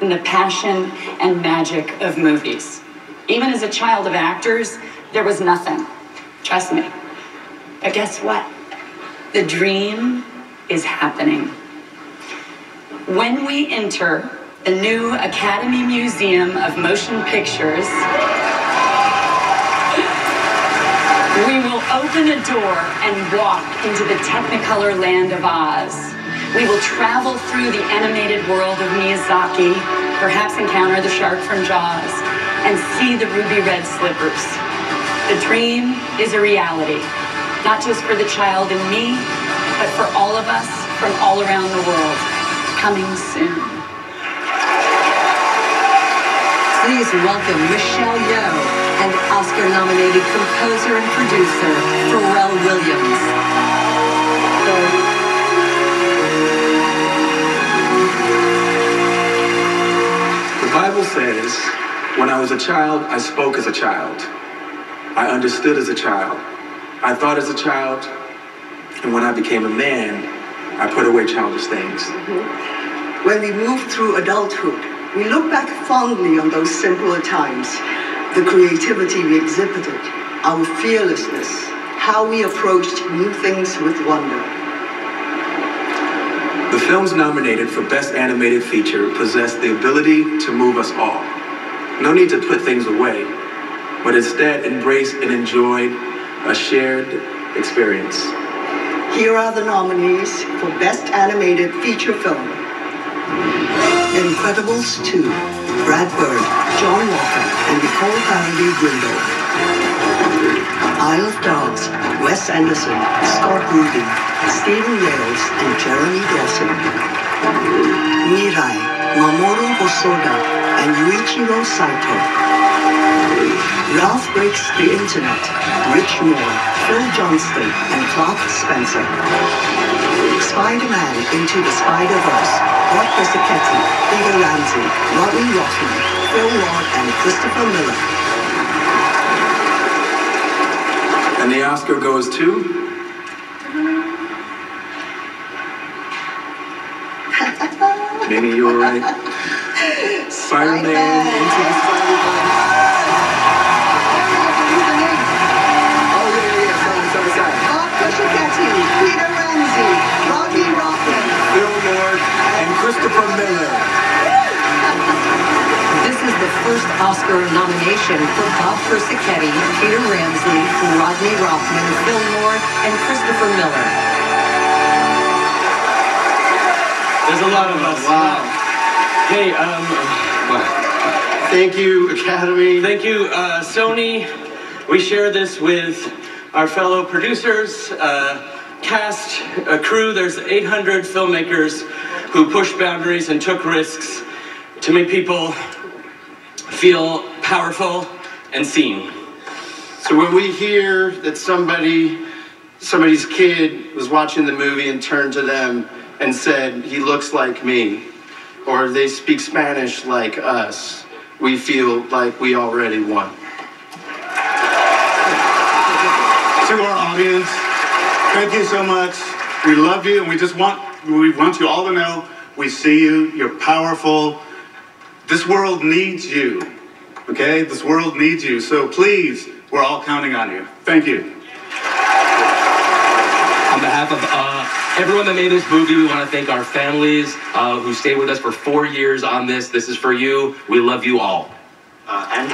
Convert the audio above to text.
in the passion and magic of movies. Even as a child of actors, there was nothing. Trust me. But guess what? The dream is happening. When we enter the new Academy Museum of Motion Pictures, we will open a door and walk into the Technicolor land of Oz. We will travel through the animated world of Miyazaki, perhaps encounter the shark from Jaws, and see the ruby red slippers. The dream is a reality, not just for the child and me, but for all of us from all around the world. Coming soon. Please welcome Michelle Yeoh and Oscar-nominated composer and producer Pharrell Williams. The Bible says, when I was a child, I spoke as a child. I understood as a child. I thought as a child. And when I became a man, I put away childish things. When we move through adulthood, we look back fondly on those simpler times, the creativity we exhibited, our fearlessness, how we approached new things with wonder. The films nominated for Best Animated Feature possess the ability to move us all. No need to put things away, but instead embrace and enjoy a shared experience. Here are the nominees for Best Animated Feature Film. Incredibles 2, Brad Bird, John Walker, and Nicole Kennedy-Brindle. Isle of Dogs, Wes Anderson, Scott Rudin, Stephen Wales, and Jeremy Dawson. Mirai, Mamoru Hosoda, and Yuichiro Saito. Ralph Breaks the Internet, Rich Moore, Phil Johnston, and Clark Spencer. Spider-Man Into the Spider-Verse, Bob Persichetti, Peter Ramsey, Rodney Rothman, Phil Lord, and Christopher Miller. And the Oscar goes to... Maybe you were right. Spider-Man Into the Spider-Verse. Bob Persichetti, Peter Ramsey, Rodney Rothman, Phil Lord, and Christopher Miller. This is the first Oscar nomination for Bob Persichetti, Peter Ramsey, Rodney Rothman, Phil Lord, and Christopher Miller. There's a lot of us. Wow. Hey, Thank you, Academy. thank you, Sony. We share this with our fellow producers, cast, crew. There's 800 filmmakers who pushed boundaries and took risks to make people feel powerful and seen. So when we hear that somebody's kid was watching the movie and turned to them and said, he looks like me, or they speak Spanish like us, we feel like we already won. To our audience, thank you so much. We love you, and we want you all to know we see you. You're powerful. This world needs you. Okay? This world needs you. So please, we're all counting on you. Thank you. On behalf of everyone that made this movie, we want to thank our families who stayed with us for 4 years on this. This is for you. We love you all. And